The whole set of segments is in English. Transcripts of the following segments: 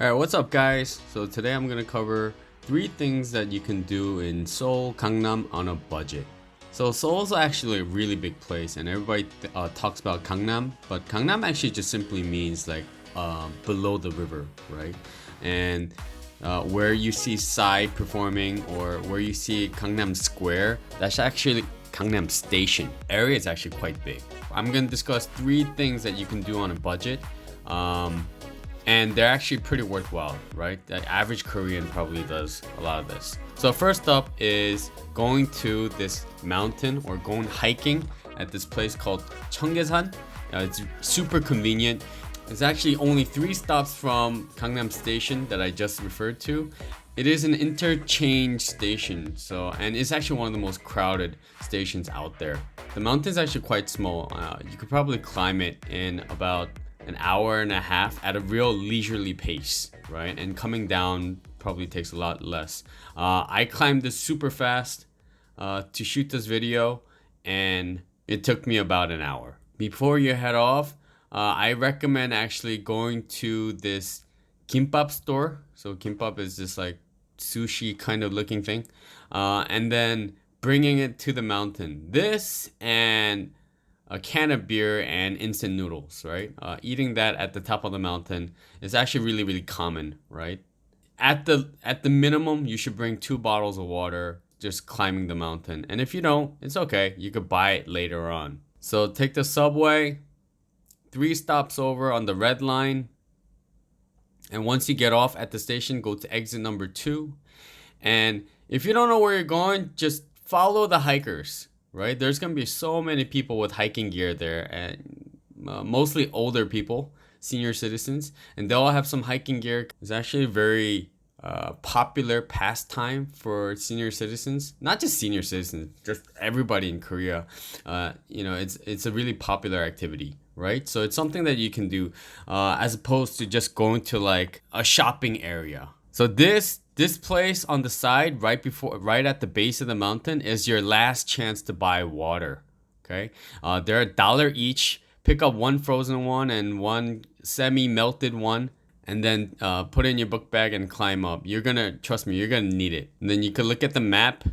Alright, what's up guys? So today I'm gonna cover 3 things that you can do in Seoul, Gangnam on a budget. So Seoul's actually a really big place and everybody talks about Gangnam, but Gangnam actually just simply means like below the river, right? And where you see Psy performing or where you see Gangnam Square, that's actually Gangnam Station. Area is actually quite big. I'm gonna discuss 3 things that you can do on a budget. And they're actually pretty worthwhile, right? The average Korean probably does a lot of this. So first up is going to this mountain or going hiking at this place called Cheonggyesan. It's super convenient. It's actually only 3 stops from Gangnam Station that I just referred to. It is an interchange station, and it's actually one of the most crowded stations out there. The mountain's actually quite small. You could probably climb it in about an hour and a half at a real leisurely pace, right? And coming down probably takes a lot less. I climbed this super fast to shoot this video, and it took me about an hour. Before you head off, I recommend actually going to this kimbap store. So kimbap is this like sushi kind of looking thing, and then bringing it to the mountain. This and a can of beer and instant noodles, right? Eating that at the top of the mountain is actually really common, right? At the minimum, you should bring 2 bottles of water just climbing the mountain. And if you don't, it's okay. You could buy it later on. So take the subway, 3 stops over on the red line. And once you get off at the station, go to exit number 2. And if you don't know where you're going, just follow the hikers, right? There's gonna be so many people with hiking gear there, and mostly older people, senior citizens, and they all have some hiking gear. It's actually a very popular pastime for senior citizens, not just senior citizens, just everybody in Korea. It's a really popular activity, right? So it's something that you can do as opposed to just going to like a shopping area. So this place on the side, right at the base of the mountain, is your last chance to buy water. Okay, they're $1 each. Pick up 1 frozen one and 1 semi-melted one, and then put it in your book bag and climb up. Trust me, you're gonna need it. And then you can look at the map.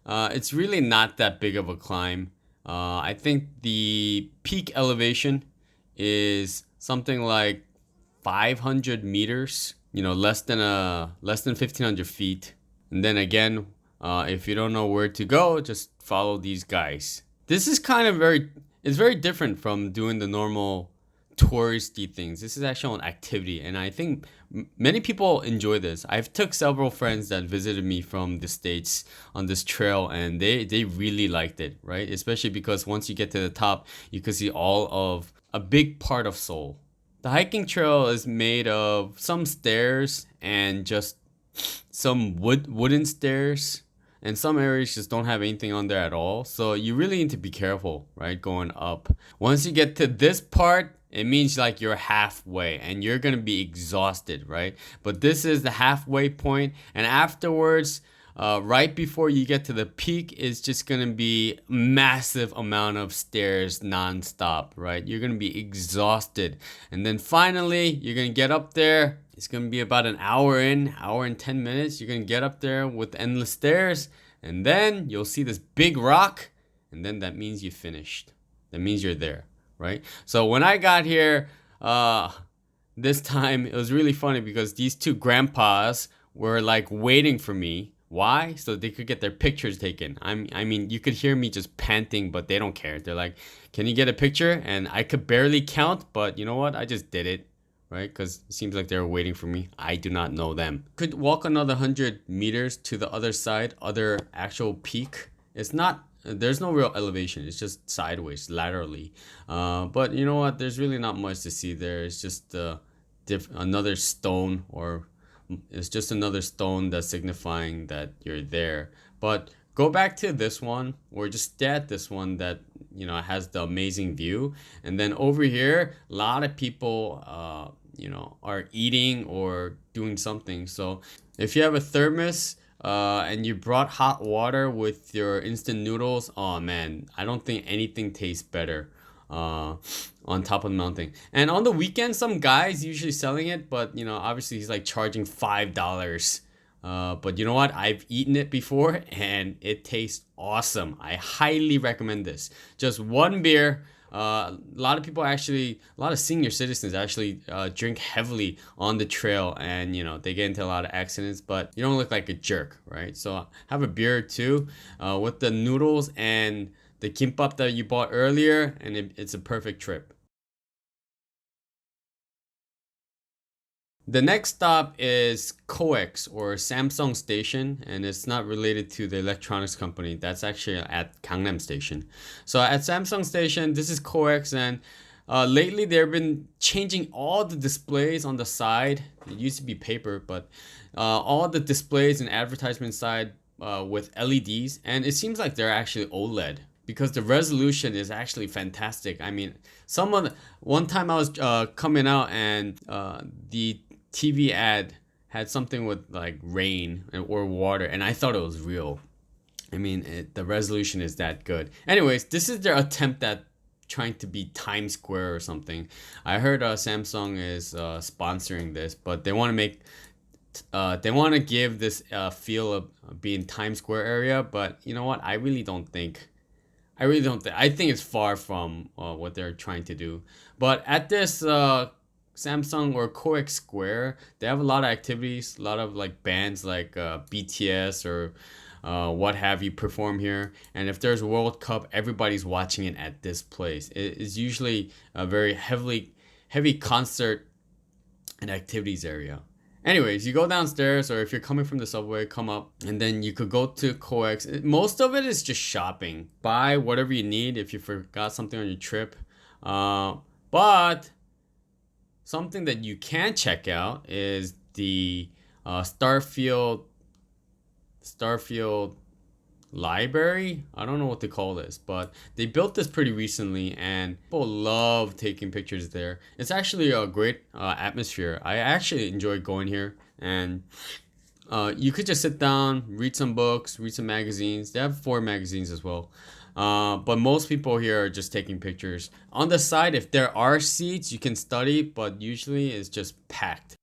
It's really not that big of a climb. I think the peak elevation is something like 500 meters, less than 1500 feet. And then again, if you don't know where to go, just follow these guys. This is it's very different from doing the normal touristy things. This is actually an activity, and I think many people enjoy this. I've took several friends that visited me from the States on this trail, and they really liked it, right? Especially because once you get to the top, you can see all of a big part of Seoul. The hiking trail is made of some stairs and just some wooden stairs, and some areas just don't have anything on there at all. So you really need to be careful, right? Going up. Once you get to this part, it means like you're halfway and you're gonna be exhausted, right? But this is the halfway point, and afterwards, right before you get to the peak, is just gonna be massive amount of stairs nonstop, right? You're gonna be exhausted, and then finally you're gonna get up there. It's gonna be about an hour and 10 minutes. You're gonna get up there with endless stairs, and then you'll see this big rock, and then that means you finished. That means you're there, right? So when I got here, this time it was really funny because these 2 grandpas were like waiting for me. Why? So they could get their pictures taken. I mean, you could hear me just panting, but they don't care. They're like, "Can you get a picture?" And I could barely count, but you know what? I just did it, right? Because it seems like they were waiting for me. I do not know them. Could walk another 100 meters to the other side, other actual peak. It's not. There's no real elevation. It's just sideways, laterally. But you know what? There's really not much to see there. It's just another stone, or it's just another stone that's signifying that you're there. But go back to this one, or just stay at this one that has the amazing view. And then over here, a lot of people are eating or doing something. So if you have a thermos and you brought hot water with your instant noodles, oh man, I don't think anything tastes better. on top of the mountain. And on the weekend, some guys usually selling it, but you know, obviously he's like charging $5. But you know what? I've eaten it before and it tastes awesome. I highly recommend this. Just one beer. A lot of people actually, a lot of senior citizens actually drink heavily on the trail, and you know they get into a lot of accidents. But you don't look like a jerk, right? So have a beer or two with the noodles and the kimbap that you bought earlier, and it's a perfect trip. The next stop is COEX or Samsung Station, and it's not related to the electronics company. That's actually at Gangnam Station. So at Samsung Station, this is COEX, and lately they've been changing all the displays on the side. It used to be paper, but all the displays and advertisement side with LEDs, and it seems like they're actually OLED because the resolution is actually fantastic. I mean, one time I was coming out and the TV ad had something with like rain or water, and I thought it was real. I mean, the resolution is that good. Anyways, this is their attempt at trying to be Times Square or something. I heard Samsung is sponsoring this, but they want to give this feel of being Times Square area. But you know what? I really don't think. I think it's far from what they're trying to do. But at this Samsung or COEX Square, they have a lot of activities, a lot of like bands like BTS or what have you perform here. And if there's World Cup, everybody's watching it at this place. It is usually a very heavy concert and activities area. Anyways, you go downstairs, or if you're coming from the subway, come up, and then you could go to COEX. Most of it is just shopping. Buy whatever you need if you forgot something on your trip. But something that you can check out is the Starfield library. I don't know what to call this, but they built this pretty recently and people love taking pictures there. It's actually a great atmosphere. I actually enjoy going here, and you could just sit down, read some books, read some magazines. They have 4 magazines as well. But most people here are just taking pictures. On the side, if there are seats, you can study, but usually it's just packed.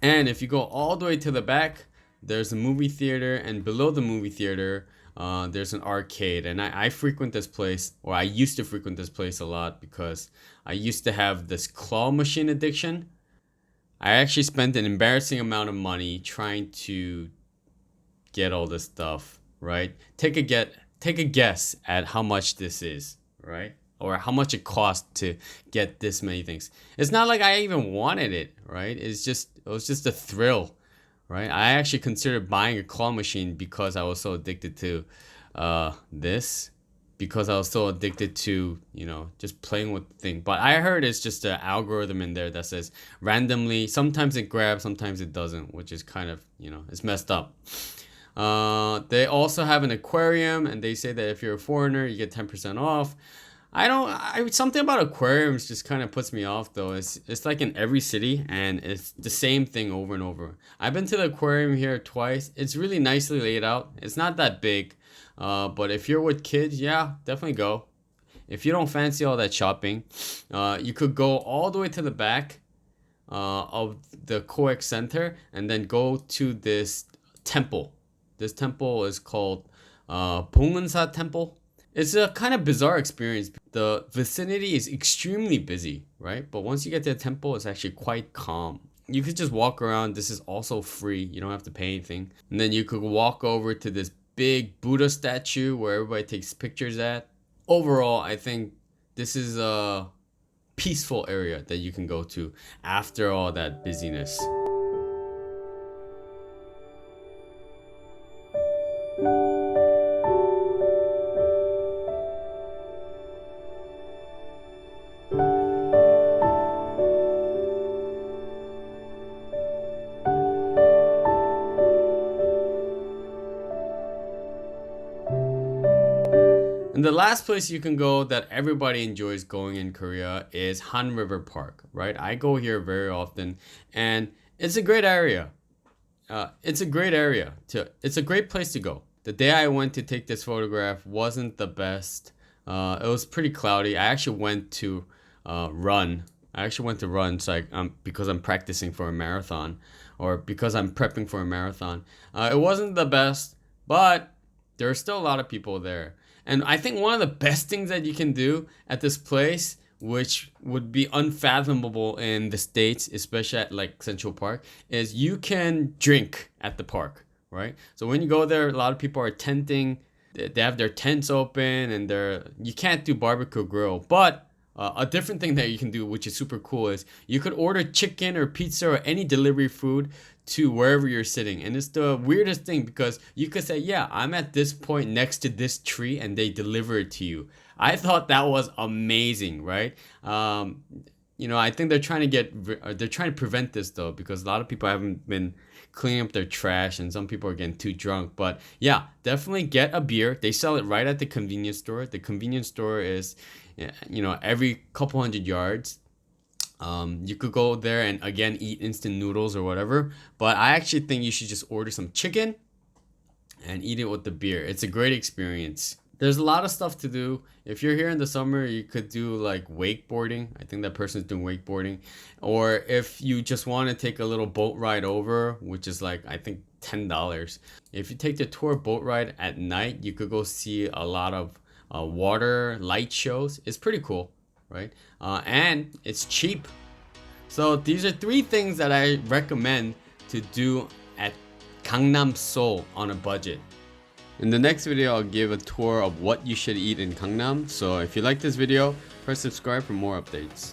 And if you go all the way to the back, there's a movie theater, and below the movie theater, there's an arcade. And I frequent this place, or I used to frequent this place a lot because I used to have this claw machine addiction. I actually spent an embarrassing amount of money trying to get all this stuff, right? Take a guess at how much this is, right? Or how much it cost to get this many things. It's not like I even wanted it, right? It was just a thrill, right? I actually considered buying a claw machine because I was so addicted to this, because I was so addicted to, you know, just playing with the thing. But I heard it's just an algorithm in there that says randomly, sometimes it grabs, sometimes it doesn't, which is kind of, you know, it's messed up. They also have an aquarium, and they say that if you're a foreigner, you get 10% off. Something about aquariums just kind of puts me off though. It's like in every city and it's the same thing over and over. I've been to the aquarium here twice. It's really nicely laid out. It's not that big, but if you're with kids, yeah, definitely go. If you don't fancy all that shopping, you could go all the way to the back of the COEX Center and then go to this temple. This temple is called 봉은사 Temple. It's a kind of bizarre experience. The vicinity is extremely busy, right? But once you get to the temple, it's actually quite calm. You could just walk around. This is also free. You don't have to pay anything. And then you could walk over to this big Buddha statue where everybody takes pictures at. Overall, I think this is a peaceful area that you can go to after all that busyness. And the last place you can go that everybody enjoys going in Korea is Han River Park, right? I go here very often, and it's a great area. It's a great place to go. The day I went to take this photograph wasn't the best. It was pretty cloudy. I actually went to run. So because I'm practicing for a marathon, or because I'm prepping for a marathon. It wasn't the best, but there are still a lot of people there. And I think one of the best things that you can do at this place, which would be unfathomable in the States, especially at like Central Park, is you can drink at the park, right? So when you go there, a lot of people are tenting. They have their tents open, and you can't do barbecue grill. But a different thing that you can do, which is super cool, is you could order chicken or pizza or any delivery food to wherever you're sitting. And it's the weirdest thing because you could say, yeah, I'm at this point next to this tree, and they deliver it to you. I thought that was amazing, right? I think they're trying to prevent this though, because a lot of people haven't been cleaning up their trash, and some people are getting too drunk. But yeah, definitely get a beer. They sell it right at the convenience store. The convenience store is, every couple hundred yards. You could go there and again eat instant noodles or whatever, but I actually think you should just order some chicken and eat it with the beer. It's a great experience. There's a lot of stuff to do. If you're here in the summer, you could do like wakeboarding. I think that person's doing wakeboarding. Or if you just want to take a little boat ride over, which is like, I think $10. If you take the tour boat ride at night, you could go see a lot of water light shows. It's pretty cool, right? And it's cheap. So these are 3 things that I recommend to do at Gangnam, Seoul on a budget. In the next video, I'll give a tour of what you should eat in Gangnam. So if you like this video, press subscribe for more updates.